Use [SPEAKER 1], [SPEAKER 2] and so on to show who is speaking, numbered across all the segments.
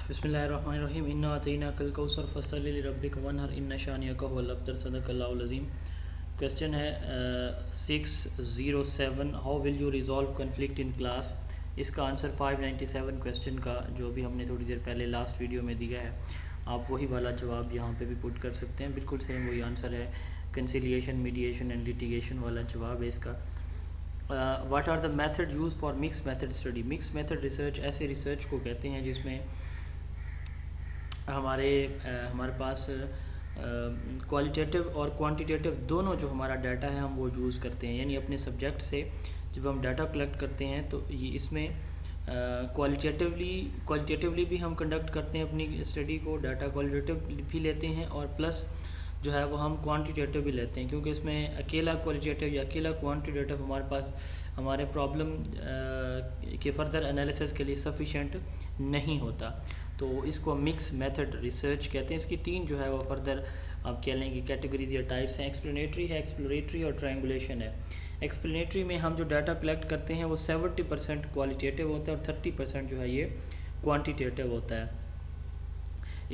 [SPEAKER 1] بسم اللہ الرحمن الرحیم انا اعطیناک الکوثر فصلی لربک وانحر ان شانئک هو الابتر صدق اللہ العظیم۔ کویسچن ہے 607 how will you resolve conflict in class. اس کا آنسر 597 کویسچن کا جو بھی ہم نے تھوڑی دیر پہلے لاسٹ ویڈیو میں دیا ہے، آپ وہی والا جواب یہاں پہ بھی پٹ کر سکتے ہیں، بالکل سیم وہی آنسر ہے، کنسیلیشن میڈیشن اینڈ لیٹیگیشن والا جواب ہے اس کا۔ What are the method use for mix method study. Mix method research ایسے ریسرچ کو کہتے ہیں جس میں ہمارے پاس کوالٹیٹیو اور کوانٹیٹیو دونوں جو ہمارا ڈیٹا ہے ہم وہ یوز کرتے ہیں، یعنی اپنے سبجیکٹ سے جب ہم ڈیٹا کلیکٹ کرتے ہیں تو یہ اس میں کوالٹیٹیولی بھی ہم کنڈکٹ کرتے ہیں اپنی اسٹڈی کو، ڈیٹا کوالٹیٹیو بھی لیتے ہیں اور پلس جو ہے وہ ہم کوانٹیٹیو بھی لیتے ہیں، کیونکہ اس میں اکیلا کوالٹیٹیو یا اکیلا کوانٹیٹیو ہمارے پاس ہمارے پرابلم کے فردر انالیسس کے لیے سفیشینٹ نہیں ہوتا، تو اس کو مکس میتھڈ ریسرچ کہتے ہیں۔ اس کی تین جو ہے وہ فردر آپ کہہ لیں گے کیٹیگریز یا ٹائپس ہیں، ایکسپلینیٹری ہے، ایکسپلوریٹری اور ٹرائنگولیشن ہے۔ ایکسپلینیٹری میں ہم جو ڈیٹا کلیکٹ کرتے ہیں وہ 70% کوالٹیٹیو ہوتا ہے اور 30% جو ہے یہ کوانٹیٹیو ہوتا ہے۔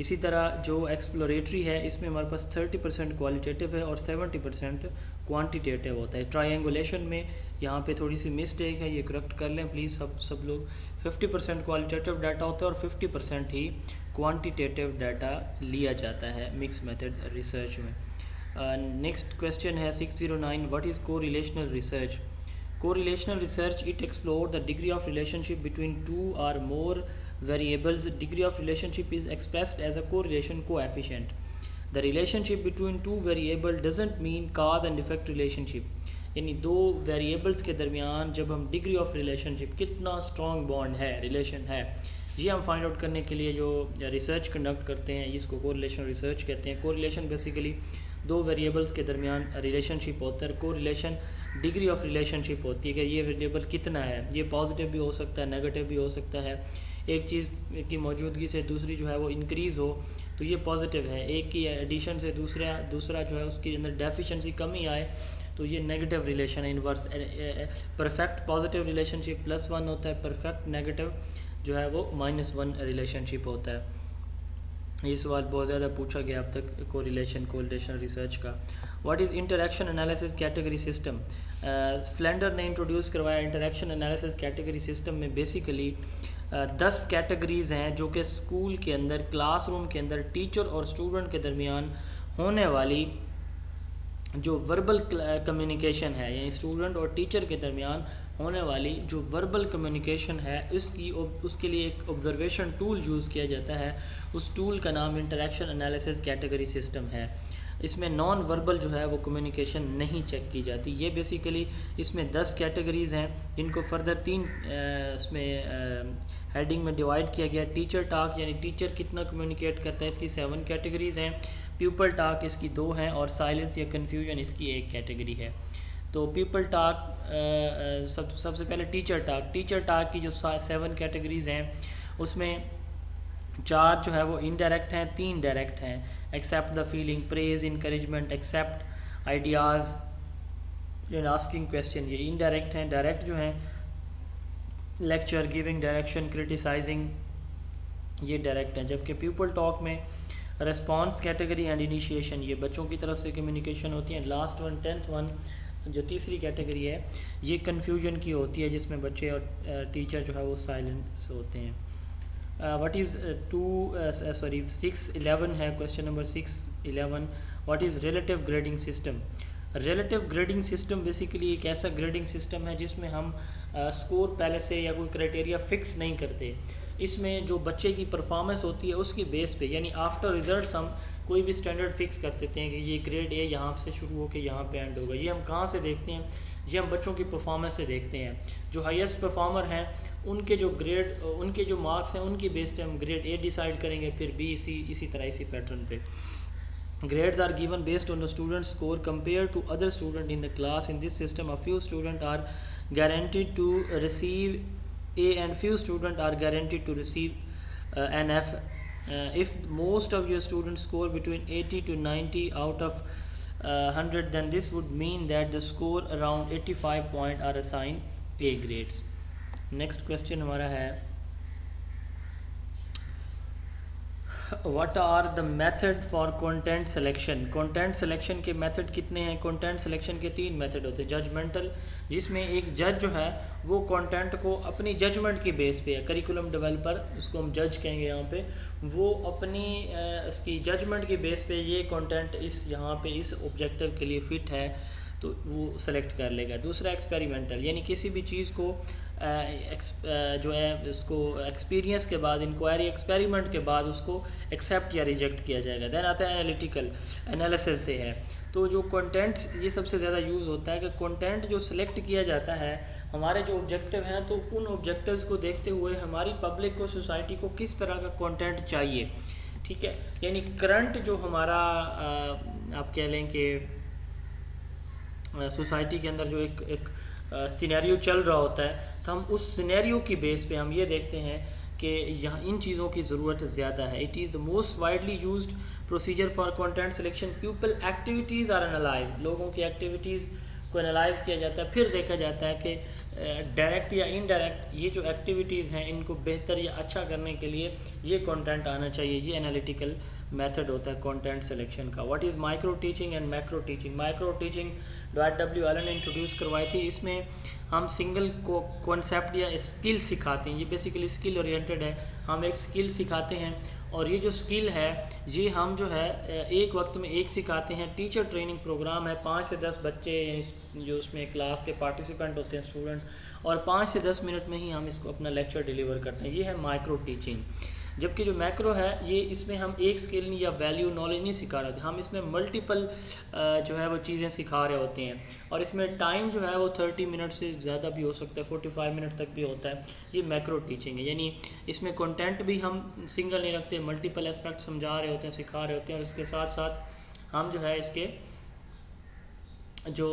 [SPEAKER 1] اسی طرح جو ایکسپلوریٹری ہے اس میں ہمارے پاس 30% کوالٹیٹیو ہے اور 70% کوانٹیٹیو ہوتا ہے۔ ٹرائنگولیشن میں یہاں پہ تھوڑی سی مسٹیک ہے، یہ کریکٹ کر لیں پلیز سب لوگ۔ 50% کوالٹیٹیو ڈیٹا ہوتا ہے اور 50% ہی کوانٹیٹیو ڈیٹا لیا جاتا ہے مکس میتھڈ ریسرچ میں۔ نیکسٹ کویسچن ہے 609 واٹ از کو relational research. Correlational research, it explores the degree of relationship between two or more variables. Degree of relationship is expressed as a correlation coefficient. The relationship between two variables doesn't mean cause and effect relationship. یعنی دو variables کے درمیان جب ہم degree of relationship کتنا strong bond ہے، relation ہے، یہ ہم فائنڈ آؤٹ کرنے کے لیے جو ریسرچ کنڈکٹ کرتے ہیں اس کو کوریلیشن ریسرچ کہتے ہیں۔ کوریلیشن بیسیکلی دو ویریبلس کے درمیان ریلیشن شپ ہوتا ہے، کوریلیشن ڈگری آف ریلیشن شپ ہوتی ہے کہ یہ ویریبل کتنا ہے، یہ پازیٹیو بھی ہو سکتا ہے، نیگیٹو بھی ہو سکتا ہے، ایک چیز کی موجودگی سے دوسری جو ہے وہ انکریز ہو تو یہ پازیٹیو ہے، ایک کی ایڈیشن سے دوسرا جو ہے اس کے اندر ڈیفیشنسی کمی آئے تو یہ نیگیٹو ریلیشن ہے، انورس پرفیکٹ پازیٹیو ریلیشن شپ +1 ہوتا ہے، پرفیکٹ نیگیٹو جو ہے وہ -1 ریلیشن شپ ہوتا ہے۔ یہ سوال بہت زیادہ پوچھا گیا اب تک کوریلیشن ریسرچ کا۔ What is interaction analysis category system. Flander نے انٹروڈیوس کروایا انٹریکشن انالیسس کیٹیگری سسٹم میں بیسیکلی 10 کیٹیگریز ہیں جو کہ اسکول کے اندر کلاس روم کے اندر ٹیچر اور اسٹوڈنٹ کے درمیان ہونے والی جو وربل کمیونیکیشن ہے، یعنی اسٹوڈنٹ اور ٹیچر کے درمیان ہونے والی جو وربل کمیونیکیشن ہے اس کے لیے ایک آبزرویشن ٹول یوز کیا جاتا ہے، اس ٹول کا نام انٹریکشن انالیسس کیٹیگری سسٹم ہے۔ اس میں نان وربل جو ہے وہ کمیونیکیشن نہیں چیک کی جاتی۔ یہ بیسیکلی اس میں 10 کیٹیگریز ہیں جن کو فردر 3 اس میں ہیڈنگ میں ڈیوائڈ کیا گیا۔ ٹیچر ٹاک یعنی ٹیچر کتنا کمیونیکیٹ کرتا ہے، اس کی 7 کیٹیگریز ہیں۔ پیپل ٹاک اس کی 2 ہیں اور سائلنس یا کنفیوژن اس کی 1 کیٹیگری ہے۔ تو پیپل ٹاک سب سے پہلے ٹیچر ٹاک کی جو 7 کیٹیگریز ہیں اس میں 4 جو ہے وہ انڈائریکٹ ہیں، 3 ڈائریکٹ ہیں۔ Accept the feeling, praise, encouragement, accept ideas and asking question, یہ انڈائریکٹ ہیں۔ ڈائریکٹ جو ہیں لیکچر، گیونگ ڈائریکشن، کرٹیسائزنگ، یہ ڈائریکٹ ہیں۔ جبکہ پیپل ٹاک میں ریسپانس، کیٹیگری اینڈ انیشیشن، یہ بچوں کی طرف سے کمیونیکیشن ہوتی ہیں۔ لاسٹ 10th ون جو تیسری کیٹیگری ہے یہ کنفیوژن کی ہوتی ہے جس میں بچے اور ٹیچر جو ہے وہ سائلنس ہوتے ہیں۔ واٹ از 611 ہے question number 611 what is relative grading system. Relative grading system basically ایک ایسا گریڈنگ سسٹم ہے جس میں ہم اسکور پہلے سے یا کوئی کرائٹیریا فکس نہیں کرتے، اس میں جو بچے کی پرفارمنس ہوتی ہے اس کی بیس پہ، یعنی آفٹر ریزلٹس ہم کوئی بھی سٹینڈرڈ فکس کر دیتے ہیں کہ یہ گریڈ اے یہاں سے شروع ہو کے یہاں پہ اینڈ ہوگا۔ یہ ہم کہاں سے دیکھتے ہیں؟ یہ ہم بچوں کی پرفارمنس سے دیکھتے ہیں۔ جو ہائیسٹ پرفارمر ہیں ان کے جو گریڈ، ان کے جو مارکس ہیں ان کی بیس پہ ہم گریڈ اے ڈیسائیڈ کریں گے، پھر بی، اسی طرح اسی پیٹرن پہ۔ Grades are given based on the student's score compared to other students in the class. In this system, a few students are guaranteed to receive A and few students are guaranteed to receive an F. If most of your students score between 80 to 90 out of 100, then this would mean that the score around 85 points are assigned A grades. Next question ہمارا ہے what are the method for content selection. Content selection کے method کتنے ہیں؟ Content selection کے 3 method ہوتے ہیں. Judgemental, جس میں ایک جج جو ہے وہ کنٹینٹ کو اپنی ججمنٹ کے بیس پہ ہے. کریکولم ڈیولپر، اس کو ہم جج کہیں گے یہاں پہ، وہ اپنی اس کی ججمنٹ کے بیس پہ یہ کنٹینٹ یہاں پہ اس آبجیکٹیو کے لیے فٹ ہے تو وہ سلیکٹ کر لے گا. دوسرا ایکسپیریمنٹل، یعنی کسی بھی چیز کو جو ہے اس کو ایکسپیرینس کے بعد، انکوائری ایکسپیریمنٹ کے بعد اس کو ایکسیپٹ یا ریجیکٹ کیا جائے گا. دین آتا ہے انالیٹیکل، انالیسس سے ہے. تو جو کنٹینٹس یہ سب سے زیادہ یوز ہوتا ہے کہ کنٹینٹ جو سلیکٹ کیا جاتا ہے ہمارے جو آبجیکٹیو ہیں، تو ان آبجیکٹیوز کو دیکھتے ہوئے ہماری پبلک کو، سوسائٹی کو کس طرح کا کنٹینٹ چاہیے. ٹھیک ہے، یعنی کرنٹ جو ہمارا آپ کہہ لیں کہ سوسائٹی کے اندر جو ایک سینیریو چل رہا ہوتا ہے، تو ہم اس سینیریو کی بیس پہ ہم یہ دیکھتے ہیں کہ یہاں ان چیزوں کی ضرورت زیادہ ہے. It is the most widely used procedure for content selection. People activities are analyse, لوگوں کی ایکٹیویٹیز کو انالائز کیا جاتا ہے. پھر دیکھا جاتا ہے کہ ڈائریکٹ یا انڈائریکٹ یہ جو ایکٹیویٹیز ہیں ان کو بہتر یا اچھا کرنے کے لیے یہ کنٹینٹ آنا چاہیے. یہ انالیٹیکل میتھڈ ہوتا ہے کنٹینٹ سلیکشن کا. What is micro teaching and macro teaching. Micro teaching Dwight W Allen نے انٹروڈیوس کروائی تھی. اس میں ہم سنگل کانسیپٹ یا اسکل سکھاتے ہیں. یہ بیسیکلی اسکل اورینٹیڈ ہے. ہم ایک اسکل سکھاتے ہیں اور یہ جو اسکل ہے یہ ہم جو ہے ایک وقت میں ایک سکھاتے ہیں. ٹیچر ٹریننگ پروگرام ہے. 5 سے 10 بچے یعنی جو اس میں کلاس کے پارٹیسپینٹ ہوتے ہیں اسٹوڈنٹ، اور 5 سے 10 منٹ میں ہی ہم اس کو اپنا لیکچر ڈیلیور کرتے ہیں. یہ ہے مائکرو ٹیچنگ. جبکہ جو میکرو ہے یہ اس میں ہم ایک اسکل یا ویلیو نالج نہیں سکھا رہے ہوتے، ہم اس میں ملٹیپل جو ہے وہ چیزیں سکھا رہے ہوتے ہیں. اور اس میں ٹائم جو ہے وہ 30 منٹ سے زیادہ بھی ہو سکتا ہے، 45 منٹ تک بھی ہوتا ہے. یہ میکرو ٹیچنگ ہے. یعنی اس میں کنٹینٹ بھی ہم سنگل نہیں رکھتے، ملٹیپل اسپیکٹ سمجھا رہے ہوتے ہیں، سکھا رہے ہوتے ہیں، اور اس کے ساتھ ساتھ ہم جو ہے اس کے جو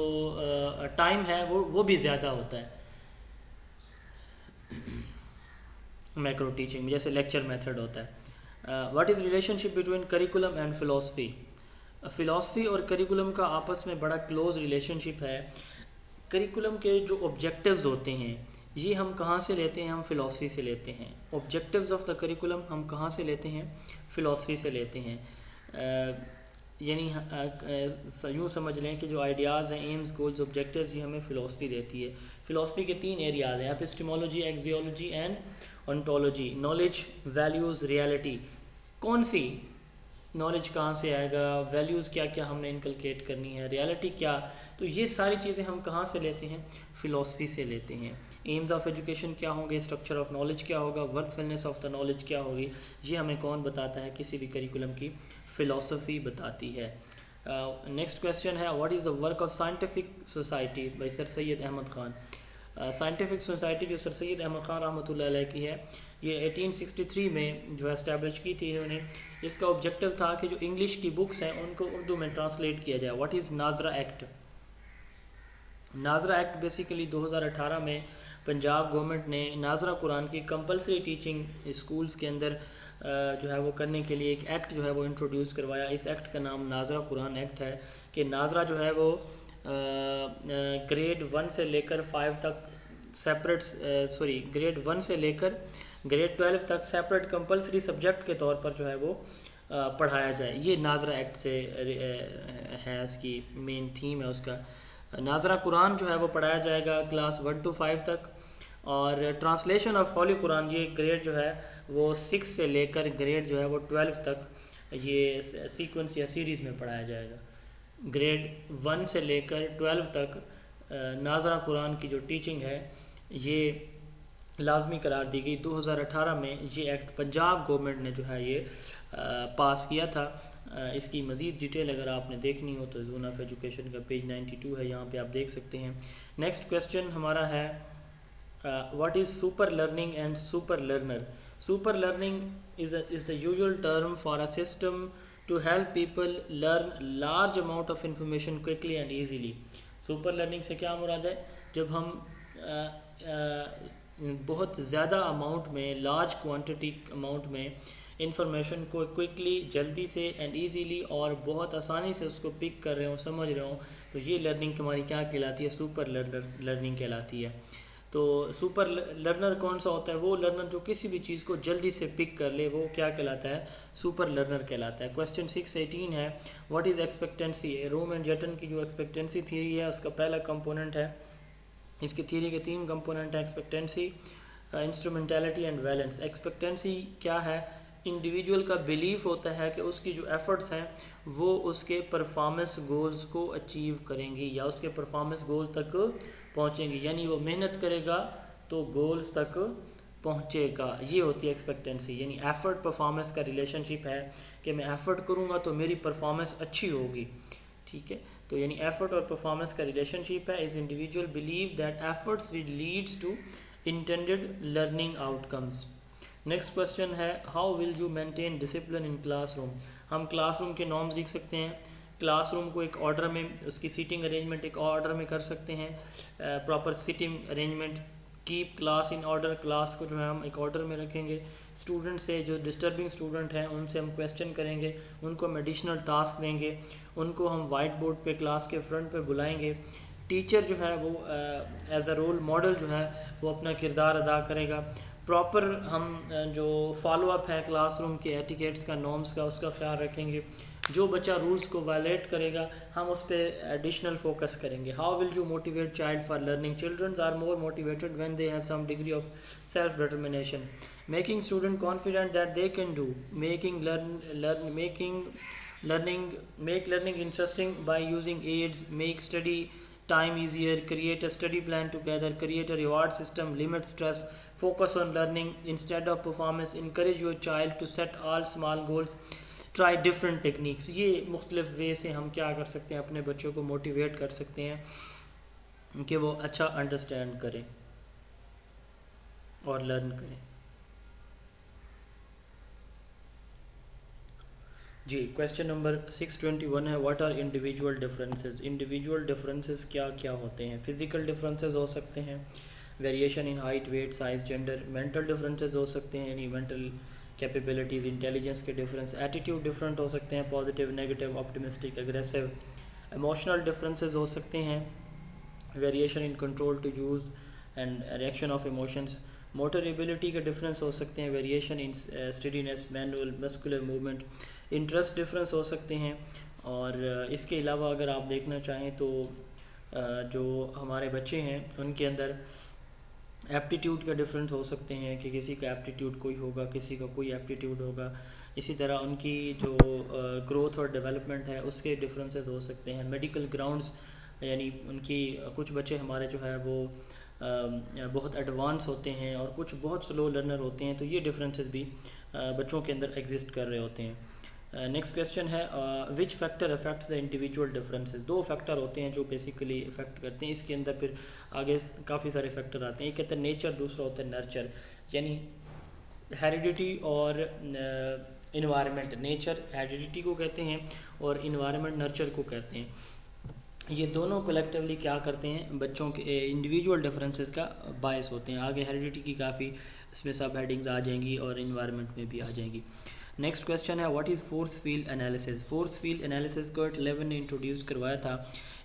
[SPEAKER 1] ٹائم ہے وہ بھی زیادہ ہوتا ہے میکرو ٹیچنگ میں، جیسے لیکچر میتھڈ ہوتا ہے. What is relation ship between curriculum and philosophy. Philosophy اور کریکولم کا آپس میں بڑا کلوز ریلیشن شپ ہے. کریکولم کے جو آبجیکٹیوز ہوتے ہیں یہ ہم کہاں سے لیتے ہیں؟ ہم فلاسفی سے لیتے ہیں. آبجیکٹیوز آف دا کریکولم ہم کہاں سے لیتے ہیں؟ فلاسفی سے لیتے ہیں. یعنی یوں سمجھ لیں کہ جو آئیڈیاز ہیں، ایمز، گولز، آبجیکٹیوز، یہ ہمیں فلاسفی دیتی ہے. فلاسفی کے 3 ایریاز ہیں: epistemology, axiology and ontology. Knowledge, values, reality. کون سی نالج کہاں سے آئے گا، ویلیوز کیا کیا ہم نے انکلکیٹ کرنی ہے، ریالٹی کیا. تو یہ ساری چیزیں ہم کہاں سے لیتے ہیں؟ فلاسفی سے لیتے ہیں. ایمز آف ایجوکیشن کیا ہوں گے، اسٹرکچر آف نالج کیا ہوگا، ورتھ فلنس آف دا نالج کیا ہوگی، یہ ہمیں کون بتاتا ہے؟ کسی بھی کریکولم کی فلاسفی بتاتی ہے. نیکسٹ کویسچن ہے what is the work of scientific society by sir Syed Ahmad Khan. Scientific society جو سر سید احمد خان رحمۃ اللہ علیہ کی ہے، یہ 1863 میں جو ہے اسٹیبلش کی تھی انہوں نے. اس کا آبجیکٹیو تھا کہ جو انگلش کی بکس ہیں ان کو اردو میں ٹرانسلیٹ کیا جائے. واٹ از ناظرہ ایکٹ. ناظرہ ایکٹ بیسیکلی 2018 میں پنجاب گورنمنٹ نے ناظرہ قرآن کی کمپلسری ٹیچنگ اسکولز کے اندر جو ہے وہ کرنے کے لیے ایک ایکٹ جو ہے وہ انٹروڈیوس کروایا. اس ایکٹ کا نام ناظرہ قرآن ایکٹ ہے کہ ناظرہ جو ہے وہ گریڈ 1 سے لے کر 5 تک سیپریٹ گریڈ 1 سے لے کر گریڈ 12 تک سیپریٹ کمپلسری سبجیکٹ کے طور پر جو ہے وہ پڑھایا جائے. یہ ناظرہ ایکٹ سے ہے، اس کی مین تھیم ہے اس کا. ناظرہ قرآن جو ہے وہ پڑھایا جائے گا کلاس 1 to 5 تک، اور ٹرانسلیشن آف ہولی قرآن یہ گریڈ جو ہے وہ 6 سے لے کر گریڈ جو ہے وہ 12 تک یہ سیکوینس یا سیریز میں پڑھایا جائے گا. گریڈ 1 سے لے کر 12 تک ناظرہ قرآن کی جو ٹیچنگ ہے یہ لازمی قرار دی گئی. 2018 میں یہ ایکٹ پنجاب گورنمنٹ نے جو ہے یہ پاس کیا تھا. اس کی مزید ڈیٹیل اگر آپ نے دیکھنی ہو تو زون آف ایجوکیشن کا پیج 92 ہے، یہاں پہ آپ دیکھ سکتے ہیں. نیکسٹ کویسچن ہمارا ہے what is super learning and super learner. Super learning is the usual term for a system to help people learn large amount of information quickly and easily. Super learning سے کیا مراد ہے؟ جب ہم بہت زیادہ amount میں، لارج کوانٹٹی اماؤنٹ میں information کو کوئکلی، جلدی سے اینڈ ایزیلی اور بہت آسانی سے اس کو پک کر رہے ہوں، سمجھ رہے ہوں، تو یہ لرننگ ہماری کیا کہلاتی ہے؟ سپر لرننگ کہلاتی ہے. تو سپر لرنر کون سا ہوتا ہے؟ وہ لرنر جو کسی بھی چیز کو جلدی سے پک کر لے، وہ کیا کہلاتا ہے؟ سپر لرنر کہلاتا ہے۔ کویسچن 618 ہے what is expectancy? Vroom and Yetton کی جو ایکسپیکٹنسی تھیوری ہے اس کا پہلا کمپوننٹ ہے، اس کی تھیوری کے 3 کمپوننٹ ہیں، ایکسپیکٹنسی، انسٹرومنٹیلٹی اینڈ ویلنس۔ ایکسپیکٹنسی کیا ہے؟ انڈیویجول کا بیلیف ہوتا ہے کہ اس کی جو ایفرٹس ہیں وہ اس کے پرفارمنس گولز کو اچیو کریں گی یا اس کے پرفارمنس گول تک پہنچیں گی، یعنی وہ محنت کرے گا تو گولز تک پہنچے گا، یہ ہوتی ہے ایکسپیکٹنسی۔ یعنی ایفرٹ پرفارمنس کا ریلیشن شپ ہے کہ میں ایفرٹ کروں گا تو میری پرفارمنس اچھی ہوگی، ٹھیک ہے؟ تو یعنی ایفرٹ اور پرفارمنس کا ریلیشن شپ ہے، is individual belief that efforts leads to intended learning outcomes. Next question ہے how will you maintain discipline in classroom? ہم کلاس روم کے نارمز لکھ سکتے ہیں، کلاس روم کو ایک آرڈر میں، اس کی سیٹنگ ارینجمنٹ ایک آرڈر میں کر سکتے ہیں، proper seating arrangement, keep class in order, class کو جو ہے ہم ایک آرڈر میں رکھیں گے، اسٹوڈنٹ سے جو ڈسٹربنگ اسٹوڈنٹ ہیں ان سے ہم کویسچن کریں گے، ان کو ہم ایڈیشنل ٹاسک دیں گے، ان کو ہم وائٹ بورڈ پہ کلاس کے فرنٹ پہ بلائیں گے، ٹیچر جو ہے وہ ایز اے رول ماڈل جو ہے وہ اپنا کردار ادا کرے گا، پراپر ہم جو فالو اپ ہے کلاس روم کے ایٹیکیٹس کا، نارمس کا، اس کا خیال رکھیں گے، جو بچہ رولز کو وائلیٹ کرے گا ہم اس پہ ایڈیشنل فوکس کریں گے۔ How will you motivate child for learning? Childrens are more motivated when they have some degree of self determination, making student confident that they can do, make learning interesting by using aids, make study time easier, create a study plan together, create a reward system, limit stress, focus on learning instead of performance, encourage your child to set all small goals, try different techniques۔ یہ مختلف وے سے ہم کیا کر سکتے ہیں، اپنے بچوں کو موٹیویٹ کر سکتے ہیں کہ وہ اچھا انڈرسٹینڈ کریں اور لرن کریں۔ جی کویسچن نمبر 621 ہے what are individual differences? Individual differences کیا کیا ہوتے ہیں؟ فزیکل ڈفرینسز ہو سکتے ہیں، variation in height, weight, size, gender. Mental differences ہو سکتے ہیں، یعنی مینٹل کیپیبلٹیز، انٹیلیجنس کے ڈفرینس۔ ایٹیٹیوڈ ڈفرینٹ ہو سکتے ہیں، positive, negative, optimistic, aggressive. Emotional differences ہو سکتے ہیں، variation in control to use and reaction of emotions. Motor ability کے ڈفرینس ہو سکتے ہیں، variation in steadiness, manual, muscular movement. Interest difference ہو سکتے ہیں، اور اس کے علاوہ اگر آپ دیکھنا چاہیں تو جو ہمارے بچے ہیں ان کے اندر ایپٹیٹیوڈ کا ڈفرینس ہو سکتے ہیں کہ کسی کا ایپٹیٹیوڈ کوئی ہوگا، کسی کا کوئی ایپٹیٹیوڈ ہوگا، اسی طرح ان کی جو گروتھ اور ڈیولپمنٹ ہے اس کے ڈفرینسز ہو سکتے ہیں۔ میڈیکل گراؤنڈز، یعنی ان کی کچھ بچے ہمارے جو ہے وہ بہت ایڈوانس ہوتے ہیں اور کچھ بہت سلو لرنر ہوتے ہیں، تو یہ ڈفرینسز بھی بچوں کے اندر ایگزسٹ کر رہے ہوتے ہیں۔ نیکسٹ کویسچن ہے which factor affects the individual differences? 2 factor ہوتے ہیں جو بیسیکلی افیکٹ کرتے ہیں، اس کے اندر پھر آگے کافی سارے فیکٹر آتے ہیں۔ ایک کہتے ہیں نیچر، دوسرا ہوتا ہے نرچر، یعنی ہیریڈیٹی اور انوائرمنٹ۔ نیچر ہیریڈیٹی کو کہتے ہیں اور انوائرمنٹ نرچر کو کہتے ہیں۔ یہ دونوں کلیکٹیولی کیا کرتے ہیں، بچوں کے انڈیویجول ڈفرینسز کا باعث ہوتے ہیں۔ آگے ہیریڈیٹی کی کافی اس میں سب ہیڈنگز آ جائیں گی اور انوائرمنٹ میں بھی آ جائیں گی۔ نیکسٹ کویسچن ہے what is force field analysis? Force field analysis Kurt Lewin نے انٹروڈیوس کروایا تھا۔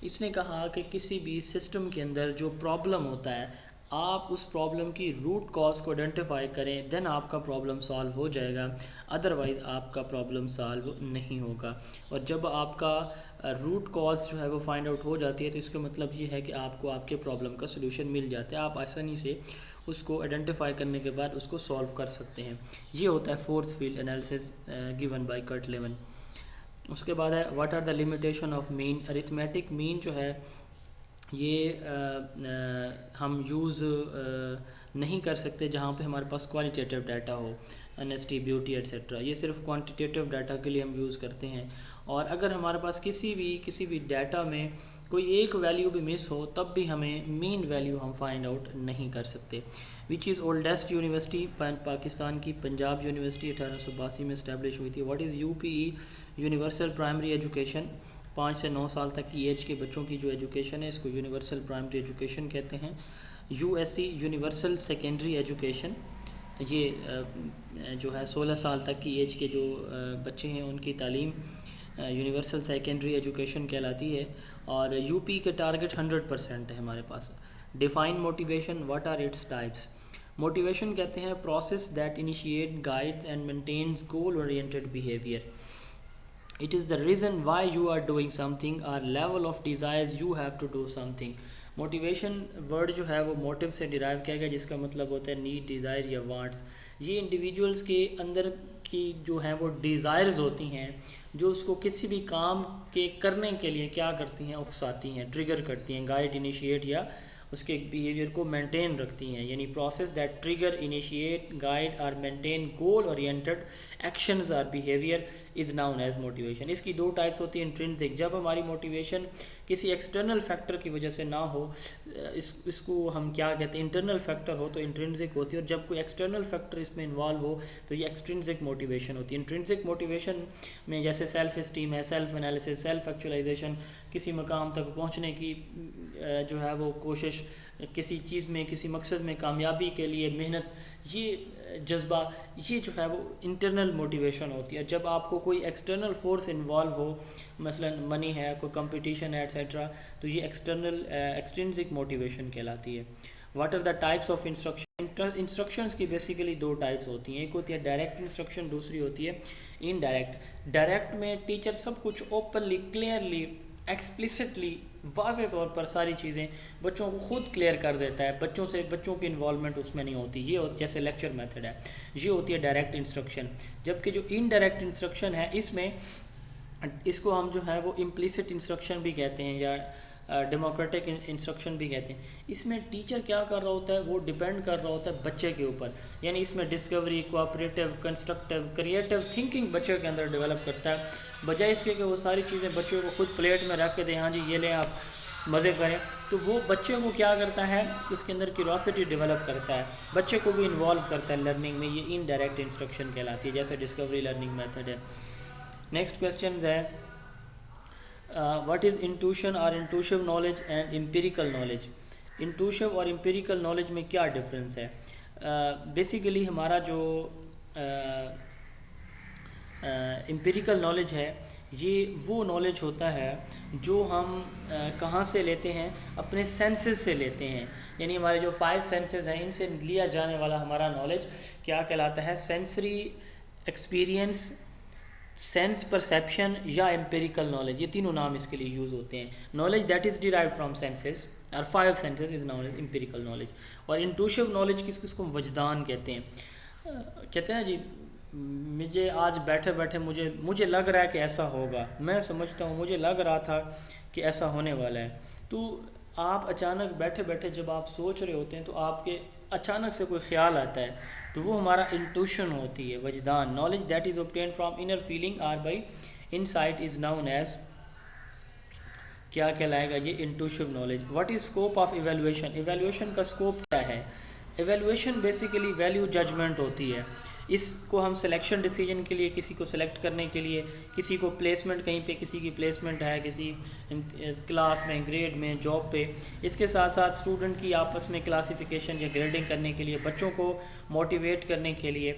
[SPEAKER 1] اس نے کہا کہ کسی بھی سسٹم کے اندر جو پرابلم ہوتا ہے آپ اس پرابلم کی روٹ کاز کو آئیڈینٹیفائی کریں، دین آپ کا پرابلم سالو ہو جائے گا، ادروائز آپ کا پرابلم سالو نہیں ہوگا۔ اور جب آپ کا روٹ کاز جو ہے وہ فائنڈ آؤٹ ہو جاتی ہے تو اس کا مطلب یہ ہے کہ آپ کو آپ کے پرابلم کا سلوشن مل جاتا ہے، آپ آسانی سے اس کو آئیڈینٹیفائی کرنے کے بعد اس کو سالو کر سکتے ہیں۔ یہ ہوتا ہے force field analysis given by Kurt Lewin. اس کے بعد ہے what are the limitation of mean? Arithmetic mean جو ہے یہ ہم یوز نہیں کر سکتے جہاں پہ ہمارے پاس کوالٹیٹیو ڈیٹا ہو، انیسٹی، بیوٹی ایٹسیٹرا، یہ صرف کوانٹیٹیو ڈیٹا کے لیے ہم یوز کرتے ہیں۔ اور اگر ہمارے پاس کسی بھی ڈیٹا میں کوئی ایک ویلیو بھی مس ہو تب بھی ہمیں مین ویلیو ہم فائنڈ آؤٹ نہیں کر سکتے۔ وچ از اولڈیسٹ یونیورسٹی؟ پاکستان کی پنجاب یونیورسٹی 1882 میں اسٹیبلش ہوئی تھی۔ What is U P E? Universal primary education, 5 سے 9 سال تک کی ایج کے بچوں کی جو ایجوکیشن ہے اس کو یونیورسل پرائمری ایجوکیشن کہتے ہیں۔ U S C universal secondary education, یہ جو ہے 16 سال تک کی ایج کے جو بچے ہیں ان کی تعلیم یونیورسل سیکنڈری ایجوکیشن کہلاتی ہے۔ اور یو پی کے ٹارگٹ 100% ہے ہمارے پاس۔ Define motivation, what are its types. Motivation کہتے ہیں process that initiate, guides and maintains goal oriented behaviour. It is the reason why you are doing something or level of desires you have to do something. Motivation word جو ہے وہ motive سے drive کیا گیا جس کا مطلب ہوتا ہے نیڈ, ڈیزائر یا وانٹس. یہ انڈیویجولس کے اندر کی جو ہیں وہ ڈیزائرز ہوتی ہیں جو اس کو کسی بھی کام کے کرنے کے لیے کیا کرتی ہیں, اکساتی ہیں, ٹریگر کرتی ہیں, گائیڈ, انیشیٹ یا اس کے بیہیویئر کو مینٹین رکھتی ہیں. یعنی process that trigger, initiate, guide اور مینٹین گول اورینٹیڈ ایکشنز اور behaviour is known as motivation. اس کی دو ٹائپس ہوتی ہیں. انٹرنسک, جب ہماری موٹیویشن کسی ایکسٹرنل فیکٹر کی وجہ سے نہ ہو, اس کو ہم کیا کہتے ہیں, انٹرنل فیکٹر ہو تو انٹرنسک ہوتی ہے, اور جب کوئی ایکسٹرنل فیکٹر اس میں انوالو ہو تو یہ ایکسٹرنسک موٹیویشن ہوتی ہے. انٹرنسک موٹیویشن میں جیسے سیلف اسٹیم ہے, سیلف انالیسس, سیلف ایکچولائزیشن, کسی مقام تک پہنچنے کی جو ہے وہ کوشش, کسی چیز میں, کسی مقصد میں کامیابی کے لیے محنت, یہ جذبہ, یہ جو ہے وہ انٹرنل موٹیویشن ہوتی ہے. جب آپ کو کوئی ایکسٹرنل فورس انوالو ہو, مثلا منی ہے, کوئی کمپٹیشن ہے ایٹسیٹرا, تو یہ ایکسٹرنسک موٹیویشن کہلاتی ہے. What are the types of instruction. Instructions کی بیسیکلی دو ٹائپس ہوتی ہیں. ایک ہوتی ہے ڈائریکٹ انسٹرکشن, دوسری ہوتی ہے انڈائریکٹ. ڈائریکٹ میں ٹیچر سب کچھ اوپنلی, کلیئرلی, ایکسپلیسٹلی, واضح طور پر ساری چیزیں بچوں کو خود کلیئر کر دیتا ہے. بچوں کی انوالومنٹ اس میں نہیں ہوتی. یہ جیسے لیکچر میتھڈ ہے, یہ ہوتی ہے ڈائریکٹ انسٹرکشن. جبکہ جو انڈائریکٹ انسٹرکشن ہے, اس کو ہم جو ہے وہ امپلیسٹ انسٹرکشن بھی کہتے ہیں یا ڈیموکریٹک انسٹرکشن بھی کہتے ہیں. اس میں ٹیچر کیا کر رہا ہوتا ہے, وہ ڈیپینڈ کر رہا ہوتا ہے بچے کے اوپر. یعنی اس میں Discovery, cooperative, constructive, creative thinking بچے کے اندر ڈیولپ کرتا ہے, بجائے اس کے کہ وہ ساری چیزیں بچوں کو خود پلیٹ میں رکھ کے دیں, ہاں جی یہ لیں آپ مزے کریں. تو وہ بچے کو کیا کرتا ہے, اس کے اندر کیوریاسٹی ڈیولپ کرتا ہے, بچے کو بھی انوالو کرتا ہے لرننگ میں. یہ انڈائریکٹ انسٹرکشن کہلاتی ہے, جیسے ڈسکوری لرننگ میتھڈ ہے. نیکسٹ کویسچنز ہے واٹ از انٹویشن اور intuitive knowledge and empirical knowledge. انٹویشو اور امپیریکل نالج میں کیا ڈفرینس ہے. بیسیکلی ہمارا جو امپیریکل نالج ہے یہ وہ نالج ہوتا ہے جو ہم کہاں سے لیتے ہیں, اپنے سینسز سے لیتے ہیں. یعنی ہمارے جو 5 سینسز ہیں ان سے لیا جانے والا ہمارا نالج کیا کہلاتا ہے, سینسری ایکسپیرینس, سینس پرسیپشن یا امپیریکل نالج. یہ تینوں نام اس کے لیے یوز ہوتے ہیں. Knowledge that is derived from senses اور 5 senses is known as empirical knowledge. اور انٹویشو نالج کس کو وجدان کہتے ہیں. کہتے ہیں جی مجھے آج بیٹھے بیٹھے مجھے لگ رہا ہے کہ ایسا ہوگا, میں سمجھتا ہوں مجھے لگ رہا تھا کہ ایسا ہونے والا ہے. تو آپ اچانک بیٹھے بیٹھے جب آپ سوچ رہے ہوتے ہیں تو آپ کے اچانک سے کوئی خیال آتا ہے, تو وہ ہمارا انٹویشن ہوتی ہے, وجدان. Knowledge that is obtained from inner feeling اور by insight is known as, کیا کہلائے گا یہ intuitive knowledge. What is scope of evaluation. Evaluation کا اسکوپ کیا ہے. ایویلویشن بیسیکلی ویلیو ججمنٹ ہوتی ہے. اس کو ہم سلیکشن ڈیسیجن کے لیے, کسی کو سلیکٹ کرنے کے لیے, کسی کو پلیسمنٹ, کہیں پہ کسی کی پلیسمنٹ ہے کسی کلاس میں, گریڈ میں, جاب پہ, اس کے ساتھ ساتھ اسٹوڈنٹ کی آپس میں کلاسیفیکیشن یا گریڈنگ کرنے کے لیے, بچوں کو موٹیویٹ کرنے کے لیے,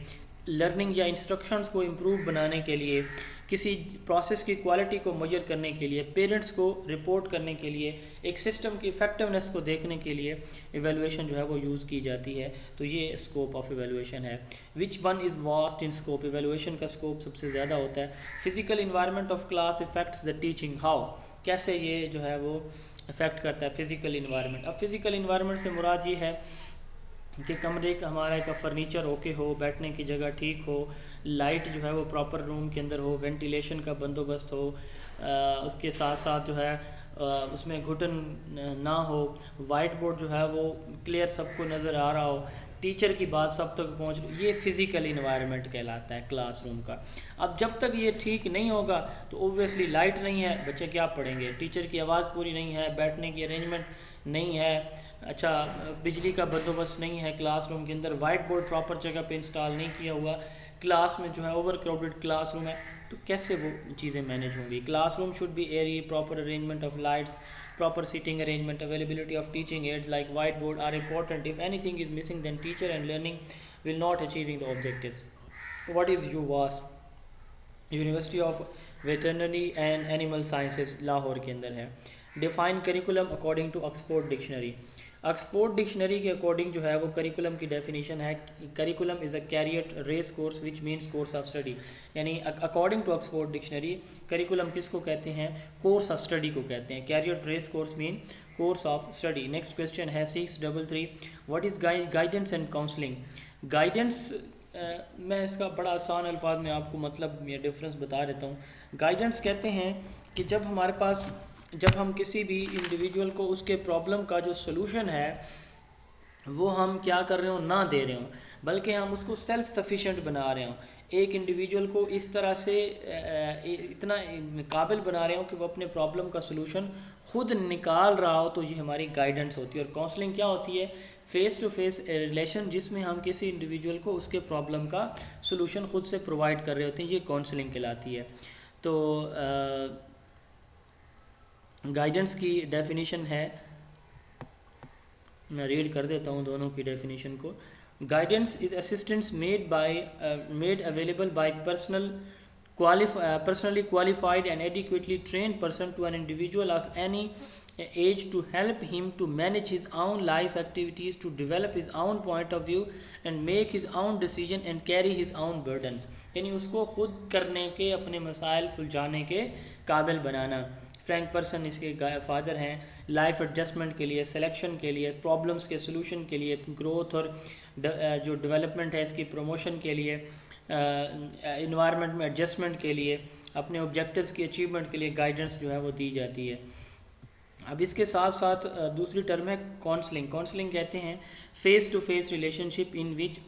[SPEAKER 1] لرننگ یا انسٹرکشنز کو امپروو بنانے کے لیے, کسی پروسیس کی کوالٹی کو میجر کرنے کے لیے, پیرنٹس کو رپورٹ کرنے کے لیے, ایک سسٹم کی افیکٹونیس کو دیکھنے کے لیے ایویلویشن جو ہے وہ یوز کی جاتی ہے. تو یہ اسکوپ آف ایویلویشن ہے. Which one is vast in scope. Evaluation کا اسکوپ سب سے زیادہ ہوتا ہے. Physical environment of class affects the teaching. How, کیسے یہ جو ہے وہ افیکٹ کرتا ہے فزیکل انوائرمنٹ. اب فزیکل انوائرمنٹ سے مراد یہ ہے کہ کمرے کا ہمارا کا فرنیچر اوکے ہو, بیٹھنے کی جگہ ٹھیک ہو, لائٹ جو ہے وہ پراپر روم کے اندر ہو, وینٹیلیشن کا بندوبست ہو, اس کے ساتھ ساتھ جو ہے اس میں گھٹن نہ ہو, وائٹ بورڈ جو ہے وہ کلیئر سب کو نظر آ رہا ہو, ٹیچر کی بات سب تک پہنچ رہی. یہ فزیکل انوائرمنٹ کہلاتا ہے کلاس روم کا. اب جب تک یہ ٹھیک نہیں ہوگا تو اوبویسلی لائٹ نہیں ہے, بچے کیا پڑھیں گے, ٹیچر کی آواز پوری نہیں ہے, بیٹھنے کی ارینجمنٹ نہیں ہے, اچھا بجلی کا بندوبست نہیں ہے کلاس روم کے اندر, وائٹ بورڈ پراپر جگہ پہ انسٹال نہیں کیا ہوا, کلاس میں جو ہے اوور کراؤڈڈ کلاس روم ہے, تو کیسے وہ چیزیں مینیج ہوں گی. Classroom should be airy, proper arrangement of lights, proper seating arrangement, availability of teaching aids like whiteboard are important. If anything is missing, then teacher and learning will not achieving the objectives. What is UVAS? University of Veterinary and Animal Sciences, Lahore کے اندر ہے. Define curriculum according to Oxford Dictionary. Oxford dictionary کے according جو ہے وہ curriculum کی definition ہے curriculum is a currere race course which means course of study, یعنی according to Oxford dictionary curriculum کس کو کہتے ہیں؟ کورس آف اسٹڈی کو کہتے ہیں. کیریٹ race course main course of study. Next question ہے 633 what is guidance and counselling. Guidance میں اس کا بڑا آسان الفاظ میں آپ کو مطلب یہ ڈفرینس بتا دیتا ہوں. گائیڈنس کہتے ہیں کہ جب ہم کسی بھی انڈیویجول کو اس کے پرابلم کا جو سلوشن ہے وہ ہم کیا کر رہے ہوں، نہ دے رہے ہوں، بلکہ ہم اس کو سیلف سفیشینٹ بنا رہے ہوں. ایک انڈیویجول کو اس طرح سے اتنا قابل بنا رہے ہوں کہ وہ اپنے پرابلم کا سلوشن خود نکال رہا ہو، تو یہ ہماری گائیڈنس ہوتی ہے. اور کاؤنسلنگ کیا ہوتی ہے؟ فیس ٹو فیس ریلیشن جس میں ہم کسی انڈیویجول کو اس کے پرابلم کا سلوشن خود سے پرووائڈ کر رہے ہوتے ہیں، یہ کاؤنسلنگ کہلاتی ہے. تو گائیڈنس کی ڈیفینیشن ہے، میں ریڈ کر دیتا ہوں دونوں کی ڈیفینیشن کو. Guidance is assistance made available by personally qualified and adequately trained person to an individual of any age to help him to manage his own life activities, to develop his own point of view and make his own decision and carry his own burdens. یعنی اس کو خود کرنے کے، اپنے مسائل سلجھانے کے قابل بنانا. Frank person اس کے فادر ہیں. لائف ایڈجسٹمنٹ کے لیے، سلیکشن کے لیے، پرابلمس کے سلوشن کے لیے، گروتھ اور جو ڈیولپمنٹ ہے اس کی پروموشن کے لیے، انوائرمنٹ میں ایڈجسٹمنٹ کے لیے، اپنے آبجیکٹیوز کی اچیومنٹ کے لیے گائیڈنس جو ہے وہ دی جاتی ہے. اب اس کے ساتھ ساتھ دوسری ٹرم ہے کاؤنسلنگ. کاؤنسلنگ کہتے ہیں face to face relationship in which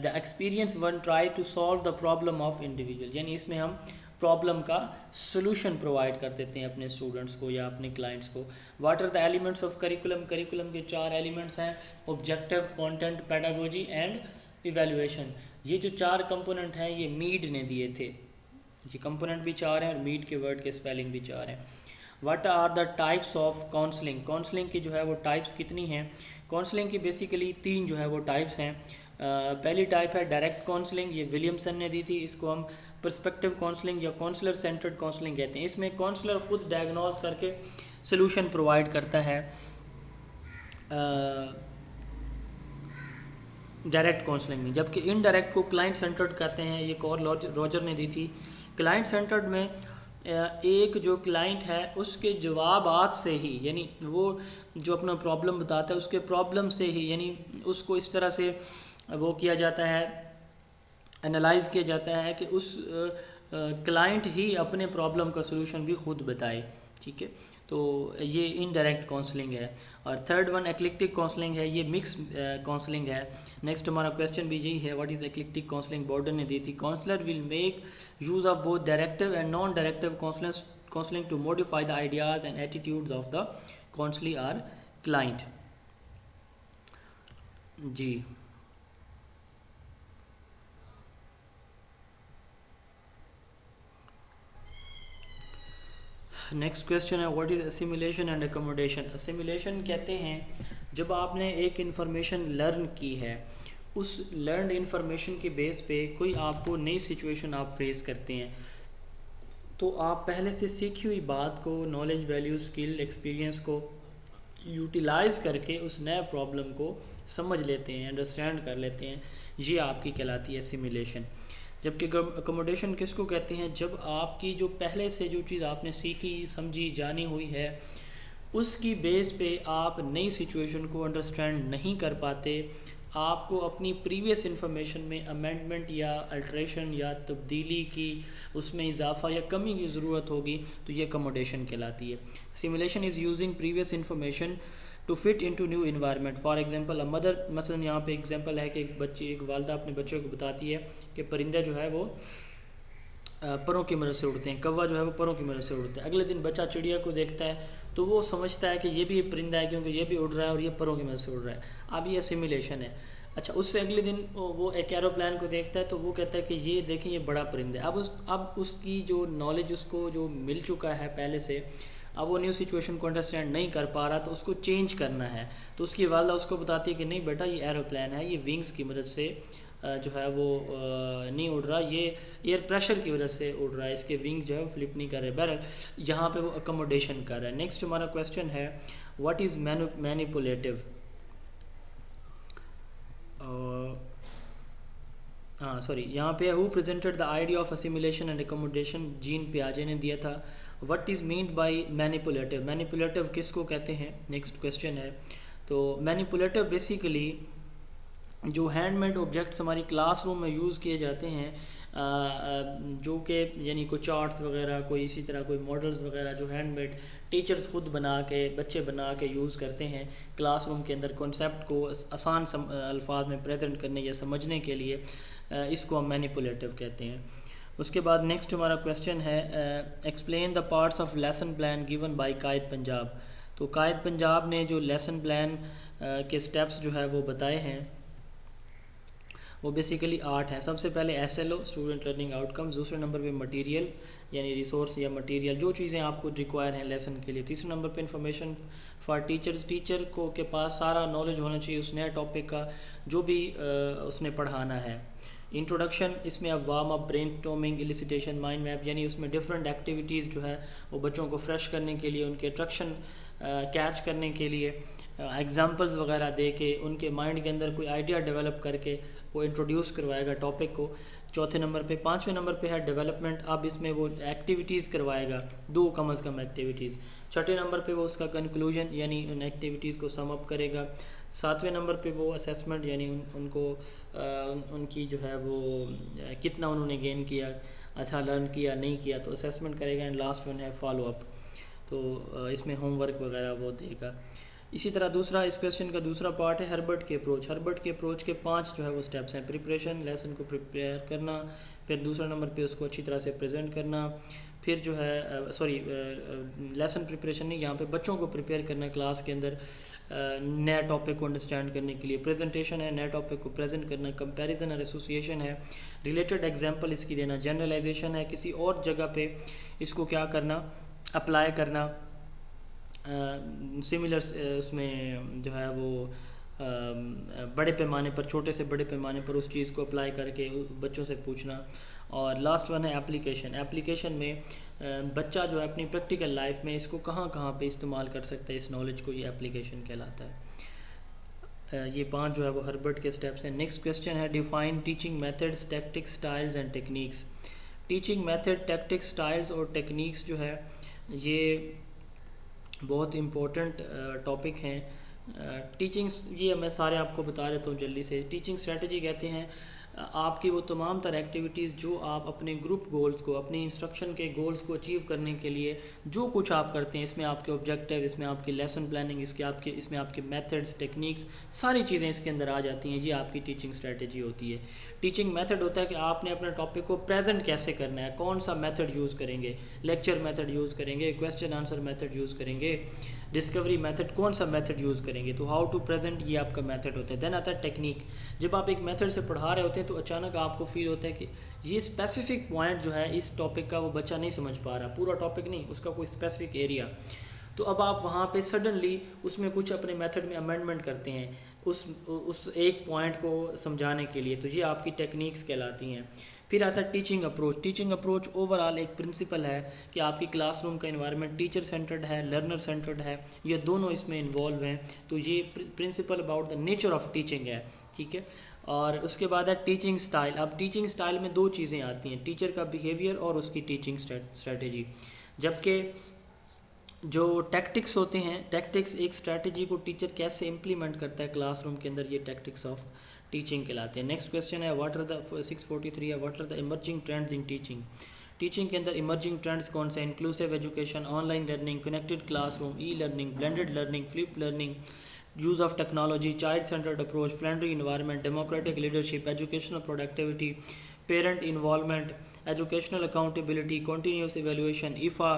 [SPEAKER 1] the experience one try to solve the problem of individual. یعنی اس میں ہم پرابلم کا سلوشن پرووائڈ کر دیتے ہیں اپنے اسٹوڈنٹس کو یا اپنے کلائنٹس کو. What are the elements of curriculum. Curriculum کے 4 ایلیمنٹس ہیں: objective, content, pedagogy and evaluation. یہ جو 4 کمپوننٹ ہیں یہ میڈ نے دیے تھے. یہ کمپوننٹ بھی 4 ہیں اور میڈ کے ورڈ کے اسپیلنگ بھی 4 ہیں. What are the types of counselling. Counselling کی جو ہے وہ ٹائپس کتنی ہیں؟ کاؤنسلنگ کی بیسیکلی 3 جو ہے وہ ٹائپس ہیں. پہلی ٹائپ ہے ڈائریکٹ کاؤنسلنگ، یہ ولیمسن نے دی تھی. اس کو ہم پرسپیکٹیو کاؤنسلنگ یا کاؤنسلر سینٹرڈ کاؤنسلنگ کہتے ہیں. اس میں کاؤنسلر خود ڈائگنوز کر کے سلوشن پرووائڈ کرتا ہے. ڈائریکٹ کاؤنسلنگ میں. جبکہ انڈائریکٹ کو کلائنٹ سینٹرڈ کہتے ہیں. یہ کور روجر نے دی تھی. کلائنٹ سینٹرڈ میں ایک جو کلائنٹ ہے اس کے جوابات سے ہی، یعنی وہ جو اپنا پرابلم بتاتا ہے اس کے پرابلم سے ہی، یعنی اس کو اس طرح سے وہ کیا جاتا ہے، انالائز کیا جاتا ہے کہ اس کلائنٹ ہی اپنے پرابلم کا سلوشن بھی خود بتائے. ٹھیک ہے، تو یہ انڈائریکٹ کاؤنسلنگ ہے. اور تھرڈ ون ایکلیکٹک کاؤنسلنگ ہے، یہ مکس کاؤنسلنگ ہے. نیکسٹ ہمارا کویسچن بھی یہی ہے، واٹ از ایکلیکٹک کاؤنسلنگ. بورڈر نے دی تھی counsellor will make use of both directive and non directive counselling to modify the ideas and attitudes of the counselee or client. جی نیکسٹ کویسچن ہے what is assimilation and accommodation. Assimilation کہتے ہیں جب آپ نے ایک انفارمیشن لرن کی ہے، اس لرنڈ انفارمیشن کے بیس پہ کوئی آپ کو نئی سچویشن آپ فیس کرتے ہیں، تو آپ پہلے سے سیکھی ہوئی بات کو، نالج، ویلیو، اسکل، ایکسپیرینس کو یوٹیلائز کر کے اس نئے پرابلم کو سمجھ لیتے ہیں، انڈرسٹینڈ کر لیتے ہیں. یہ آپ کی کہلاتی ہے اسیمیلیشن. جبکہ اکوموڈیشن کس کو کہتے ہیں؟ جب آپ کی جو پہلے سے جو چیز آپ نے سیکھی، سمجھی، جانی ہوئی ہے، اس کی بیس پہ آپ نئی سچویشن کو انڈرسٹینڈ نہیں کر پاتے، آپ کو اپنی پریویس انفارمیشن میں امینڈمنٹ یا الٹریشن یا تبدیلی کی، اس میں اضافہ یا کمی کی ضرورت ہوگی، تو یہ اکوموڈیشن کہلاتی ہے. Assimilation is using previous information to fit into new environment. For example a mother, مثلاً یہاں پہ ایگزامپل ہے کہ ایک والدہ اپنے بچے کو بتاتی ہے کہ پرندہ جو ہے وہ پروں کی مدد سے اڑتے ہیں، کوا جو ہے وہ پروں کی مدد سے اڑتے ہیں. اگلے دن بچہ چڑیا کو دیکھتا ہے تو وہ سمجھتا ہے کہ یہ بھی پرندہ ہے کیونکہ یہ بھی اڑ رہا ہے اور یہ پروں کی مدد سے اڑ رہا ہے. اب یہ اسیمیلیشن ہے. اچھا، اس سے اگلے دن وہ ایک ایروپلین کو دیکھتا ہے تو وہ کہتا ہے کہ یہ دیکھیں یہ بڑا پرندہ ہے. اب اس کی جو نالج اس کو جو مل چکا ہے پہلے سے، اب وہ نیو سچویشن کو انڈرسٹینڈ نہیں کر پا رہا، تو اس کو چینج کرنا ہے. تو اس کی والدہ اس کو بتاتی ہے کہ نہیں بیٹا، یہ ایروپلین ہے، یہ ونگز کی مدد سے جو ہے وہ نہیں اڑ رہا، یہ ایئر پریشر کی وجہ سے اڑ رہا ہے، اس کے ونگ جو ہے وہ فلپ نہیں کر رہے. بہرحال یہاں پہ وہ اکوموڈیشن کر رہا ہے. نیکسٹ ہمارا کویشچن ہے واٹ از مینیپولیٹو. یہاں پہ who presented the idea of assimilation and accommodation, Jean پیاجے نے دیا تھا. What is meant by manipulative, manipulative کس کو کہتے ہیں، نیکسٹ کویشچن ہے. تو مینیپولیٹو بیسیکلی جو ہینڈ میڈ آبجیکٹس ہماری کلاس روم میں یوز کیے جاتے ہیں، جو کہ یعنی کوئی چارٹس وغیرہ، کوئی اسی طرح کوئی ماڈلز وغیرہ جو ہینڈ میڈ ٹیچرز خود بنا کے، بچے بنا کے یوز کرتے ہیں کلاس روم کے اندر کنسیپٹ کو آسان الفاظ میں پریزنٹ کرنے یا سمجھنے کے لیے، اس کو ہم مینیپولیٹو کہتے ہیں. اس کے بعد نیکسٹ ہمارا کویشچن ہے explain the parts of lesson plan given by قائد پنجاب. تو قائد پنجاب نے جو لیسن پلان کے سٹیپس جو ہے وہ بتائے ہیں وہ بیسیکلی 8 ہیں. سب سے پہلے SLO student learning out comes, دوسرے نمبر پہ مٹیریل یعنی ریسورس یا مٹیریل، جو چیزیں آپ کو ریکوائر ہیں لیسن کے لیے. تیسرے نمبر پہ انفارمیشن فار ٹیچرز، ٹیچر کو کے پاس سارا نالج ہونا چاہیے اس نئے ٹاپک کا جو بھی اس نے پڑھانا ہے. انٹروڈکشن، اس میں اب warm up, brainstorming, elicitation, mind map, یعنی اس میں ڈفرینٹ ایکٹیویٹیز جو ہے وہ بچوں کو فریش کرنے کے لیے، ان کے اٹریکشن کیچ کرنے کے لیے ایگزامپلز وغیرہ دے کے ان کے مائنڈ کے اندر کوئی آئیڈیا ڈیولپ کر کے وہ انٹروڈیوس کروائے گا ٹاپک کو. چوتھے نمبر پہ. پانچویں نمبر پہ ہے ڈیولپمنٹ، اب اس میں وہ ایکٹیویٹیز کروائے گا، 2 کم از کم ایکٹیویٹیز. چھٹے نمبر پہ وہ اس کا کنکلوژن یعنی ان ایکٹیویٹیز کو سم اپ کرے گا. ساتویں نمبر پہ وہ اسیسمنٹ یعنی ان کو ان کی جو ہے وہ کتنا انہوں نے گین کیا، اچھا لرن کیا نہیں کیا، تو اسیسمنٹ کرے گا. اینڈ لاسٹ ون ہے فالو اپ، تو اس میں ہوم ورک وغیرہ وہ دے گا. اسی طرح دوسرا اس کویشچن کا دوسرا پارٹ ہے ہربرٹ کے اپروچ. ہربرٹ کے اپروچ کے 5 جو ہے وہ سٹیپس ہیں. پریپریشن، لیسن کو پریپیئر کرنا، پھر دوسرا نمبر پہ اس کو اچھی طرح سے پریزنٹ کرنا، پھر جو ہے لیسن پریپریشن نہیں، یہاں پہ بچوں کو پریپیئر کرنا کلاس کے اندر نئے ٹاپک کو انڈرسٹینڈ کرنے کے لیے. پریزنٹیشن ہے، نئے ٹاپک کو پریزنٹ کرنا. کمپیریزن اور ایسوسیشن ہے، ریلیٹڈ ایگزامپل اس کی دینا. جنرلائزیشن ہے، کسی اور جگہ پہ اس کو کیا کرنا، اپلائی کرنا. سملر اس میں جو ہے وہ بڑے پیمانے پر، چھوٹے سے بڑے پیمانے پر اس چیز کو اپلائی کر کے بچوں سے پوچھنا. اور لاسٹ ون ہے اپلیکیشن. اپلیکیشن میں بچہ جو ہے اپنی پریکٹیکل لائف میں اس کو کہاں کہاں پہ استعمال کر سکتا ہے اس نالج کو، یہ اپلیکیشن کہلاتا ہے. یہ 5 جو ہے وہ ہربرٹ کے سٹیپس ہیں. نیکسٹ کویشچن ہے define teaching methods, tactics, styles and techniques. Teaching method, tactics, styles اور ٹیکنیکس جو ہے یہ بہت امپورٹنٹ ٹاپک ہیں. ٹیچنگس یہ میں سارے آپ کو بتا دیتا ہوں جلدی سے. ٹیچنگ اسٹریٹجی کہتے ہیں آپ کی وہ تمام تر ایکٹیویٹیز جو آپ اپنے گروپ گولز کو، اپنی انسٹرکشن کے گولز کو اچیو کرنے کے لیے جو کچھ آپ کرتے ہیں، اس میں آپ کے آبجیکٹیو، اس میں آپ کی لیسن پلاننگ، اس میں آپ کے میتھڈز، ٹیکنیکس، ساری چیزیں اس کے اندر آ جاتی ہیں. یہ آپ کی ٹیچنگ اسٹریٹجی ہوتی ہے. ٹیچنگ میتھڈ ہوتا ہے کہ آپ نے اپنے ٹاپک کو پریزنٹ کیسے کرنا ہے، کون سا میتھڈ یوز کریں گے. لیکچر میتھڈ یوز کریں گے، کویسچن آنسر میتھڈ یوز کریں گے، ڈسکوری میتھڈ، کون سا میتھڈ یوز کریں گے. تو ہاؤ ٹو پریزنٹ یہ آپ کا میتھڈ ہوتا ہے. دین آتا ہے ٹیکنیک. جب آپ ایک میتھڈ سے پڑھا رہے ہوتے ہیں تو اچانک آپ کو فیل ہوتا ہے کہ یہ اسپیسیفک پوائنٹ جو ہے اس ٹاپک کا وہ بچہ نہیں سمجھ پا رہا، پورا ٹاپک نہیں، اس کا کوئی اسپیسیفک ایریا. تو اب آپ وہاں پہ سڈنلی اس میں کچھ اپنے میتھڈ میں امینڈمنٹ کرتے ہیں اس ایک پوائنٹ کو سمجھانے کے لیے. تو یہ آپ کی ٹیکنیکس کہلاتی ہیں. پھر آتا ہے teaching approach. Teaching approach overall ایک پرنسپل ہے کہ آپ کی کلاس روم کا انوائرمنٹ ٹیچر سینٹرڈ ہے، لرنر سینٹرڈ ہے، یہ دونوں اس میں انوالو ہیں. تو یہ principle about the nature of teaching ہے. ٹھیک ہے. اور اس کے بعد ہے ٹیچنگ سٹائل. اب ٹیچنگ سٹائل میں 2 چیزیں آتی ہیں، ٹیچر کا بیہیویئر اور اس کی ٹیچنگ اسٹریٹجی. جبکہ جو ٹیکٹکس ہوتے ہیں، ٹیکٹکس ایک اسٹریٹجی کو ٹیچر کیسے امپلیمنٹ کرتا ہے کلاس روم کے اندر، یہ ٹیکٹکس آف ٹیچنگ کہلاتے ہیں. نیکسٹ کویشچن ہے واٹ آر دا 643 ہے what are the emerging trends in teaching. Teaching کے اندر ایمرجنگ ٹرینڈز کون سے ہیں؟ Inclusive education, online learning, connected classroom, e learning, blended learning, flip learning, use of technology, child centred approach, friendly environment, democratic leadership, educational productivity, parent involvement, educational accountability, continuous evaluation, EFA,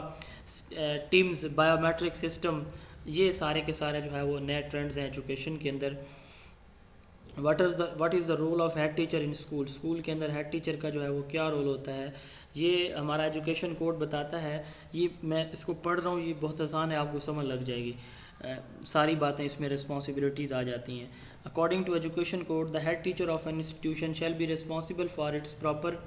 [SPEAKER 1] Teams, biometric system. یہ سارے کے سارے جو ہے وہ نئے trends ہیں education کے اندر. What is the role of head teacher in school. School کے اندر ہیڈ ٹیچر کا جو ہے وہ کیا رول ہوتا ہے، یہ ہمارا ایجوکیشن کوڈ بتاتا ہے. یہ میں اس کو پڑھ رہا ہوں، یہ بہت آسان ہے، آپ کو سمجھ لگ جائے گی. ساری باتیں اس میں رسپانسبلٹیز آ جاتی ہیں. According to Education Code, the head teacher of an institution shall be responsible for its proper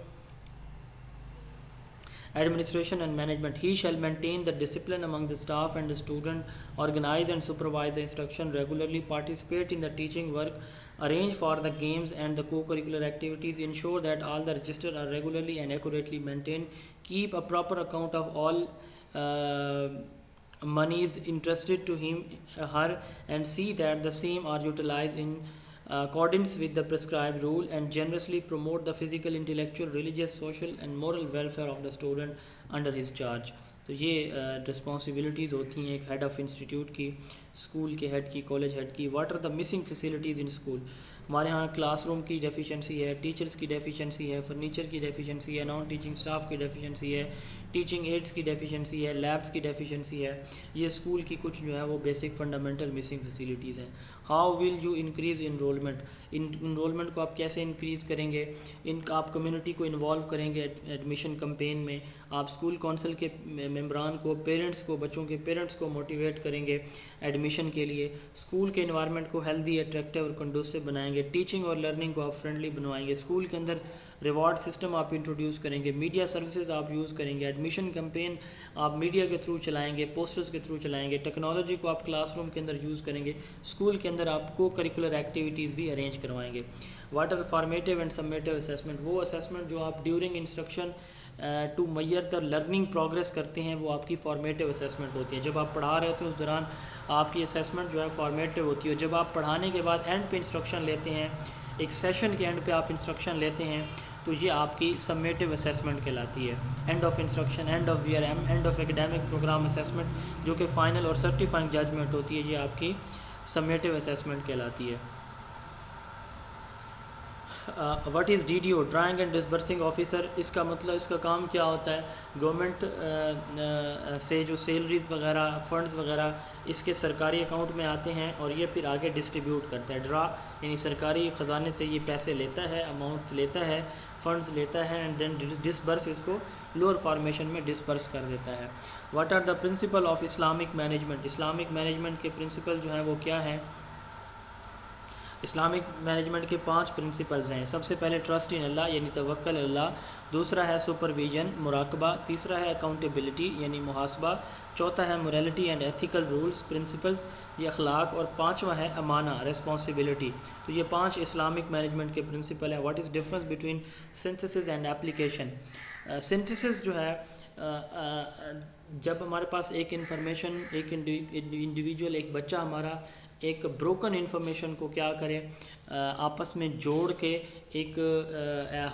[SPEAKER 1] administration and management. He shall maintain the discipline among the staff and the student, organize and supervise the instruction, regularly participate in the teaching work, arrange for the games and the co-curricular activities, ensure that all the registers are regularly and accurately maintained, keep a proper account of all monies entrusted to him, her, and see that the same are utilized in accordance with the prescribed rule, and generously promote the physical, intellectual, religious, social and moral welfare of the student under his charge. تو یہ responsibilities ہوتی ہیں ایک head of institute کی، school کے head کی، college head کی. What are the missing facilities in school? ہمارے ہاں کلاس روم کی ڈیفیشنسی ہے، ٹیچرس کی ڈیفیشنسی ہے، فرنیچر کی ڈیفیشنسی ہے، نان ٹیچنگ اسٹاف کی ڈیفیشنسی ہے، ٹیچنگ ایڈس کی ڈیفیشنسی ہے، لیبس کی ڈیفیشنسی ہے. یہ اسکول کی کچھ جو ہے وہ بیسک فنڈامنٹل مسنگ فیسلٹیز ہیں. How will you increase enrolment? Enrolment کو آپ کیسے انکریز کریں گے؟ آپ کمیونٹی کو انوالو کریں گے ایڈمیشن کمپین میں. آپ اسکول کونسل کے ممبران کو، پیرنٹس کو، بچوں کے پیرنٹس کو موٹیویٹ کریں گے ایڈمیشن کے لیے. اسکول کے انوائرمنٹ کو ہیلدی، اٹریکٹیو اور کنڈوسیو بنائیں گے. ٹیچنگ اور لرننگ کو آپ فرینڈلی بنوائیں گے. اسکول کے اندر ریوارڈ سسٹم آپ انٹروڈیوس کریں گے. میڈیا سروسز آپ یوز کریں گے. ایڈمیشن کمپین آپ میڈیا کے تھرو چلائیں گے، پوسٹرز کے تھرو چلائیں گے. ٹیکنالوجی کو آپ کلاس روم کے اندر یوز کریں گے. اسکول کے اندر آپ کو کریکولر ایکٹیویٹیز بھی ارینج کروائیں گے. What are formative and summative assessment? وہ اسیسمنٹ جو آپ during instruction to measure the learning progress کرتے ہیں، وہ آپ کی فارمیٹیو اسیسمنٹ ہوتی ہے. جب آپ پڑھا رہے ہوتے ہیں اس دوران آپ کی اسیسمنٹ جو ہے فارمیٹیو ہوتی ہے. جب آپ پڑھانے کے بعد اینڈ پہ انسٹرکشن لیتے ہیں، ایک سیشن کے اینڈ پہ آپ انسٹرکشن لیتے ہیں، تو یہ آپ کی سمیٹیو اسیسمنٹ کہلاتی ہے. End of instruction, end of ویئر ایم، end of academic programme assessment, جو کہ فائنل اور سرٹیفائنگ ججمنٹ ہوتی ہے، یہ آپ کی سمیٹیو اسیسمنٹ کہلاتی ہے. What is D D O? Drawing and disbursing officer. اس کا مطلب، اس کا کام کیا ہوتا ہے؟ گورنمنٹ سے جو سیلریز وغیرہ، فنڈز وغیرہ اس کے سرکاری اکاؤنٹ میں آتے ہیں اور یہ پھر آگے ڈسٹریبیوٹ کرتا ہے. ڈرا یعنی سرکاری خزانے سے یہ پیسے لیتا ہے، اماؤنٹ لیتا ہے، فنڈز لیتا ہے، اینڈ دین ڈسبرس اس کو لوور فارمیشن میں ڈسبرس کر دیتا ہے. What are the principle of Islamic management? Islamic management کے پرنسپل جو ہیں وہ کیا ہیں؟ اسلامک مینجمنٹ کے 5 پرنسپلز ہیں. سب سے پہلے ٹرسٹ ان اللہ یعنی توکل اللہ، دوسرا ہے سپرویژن مراقبہ، تیسرا ہے اکاؤنٹیبلٹی یعنی محاسبہ، چوتھا ہے morality and ethical rules principles یہ اخلاق، اور پانچواں ہے امانہ ریسپانسبلٹی. تو یہ 5 اسلامک مینجمنٹ کے پرنسپل ہیں. What is difference between synthesis and application? Synthesis جو ہے جب ہمارے پاس ایک انفارمیشن، ایک انڈیویجول، ایک بچہ ہمارا ایک بروکن انفارمیشن کو کیا کرے، آپس میں جوڑ کے ایک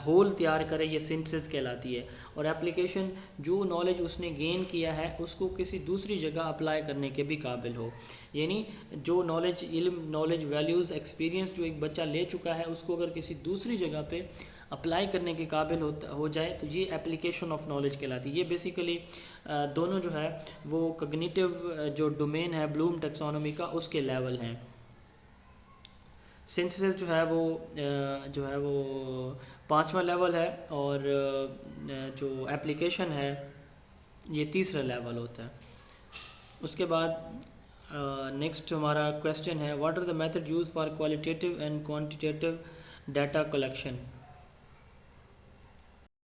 [SPEAKER 1] ہول تیار کرے، یہ سنتھسس کہلاتی ہے. اور ایپلیکیشن جو نالج اس نے گین کیا ہے اس کو کسی دوسری جگہ اپلائی کرنے کے بھی قابل ہو. یعنی جو نالج، علم، نالج، ویلیوز، ایکسپیرینس جو ایک بچہ لے چکا ہے اس کو اگر کسی دوسری جگہ پہ اپلائی کرنے کے قابل ہو جائے تو یہ ایپلیکیشن آف نالج کہلاتی ہے. یہ بیسیکلی دونوں جو ہے وہ کگنیٹیو جو ڈومین ہے بلوم ٹیکسانومی کا اس کے لیول ہیں. سنتھسس جو ہے وہ 5واں لیول ہے، اور جو ایپلیکیشن ہے یہ 3را لیول ہوتا ہے. اس کے بعد نیکسٹ ہمارا کویسچن ہے، what are the method use for qualitative and quantitative data collection?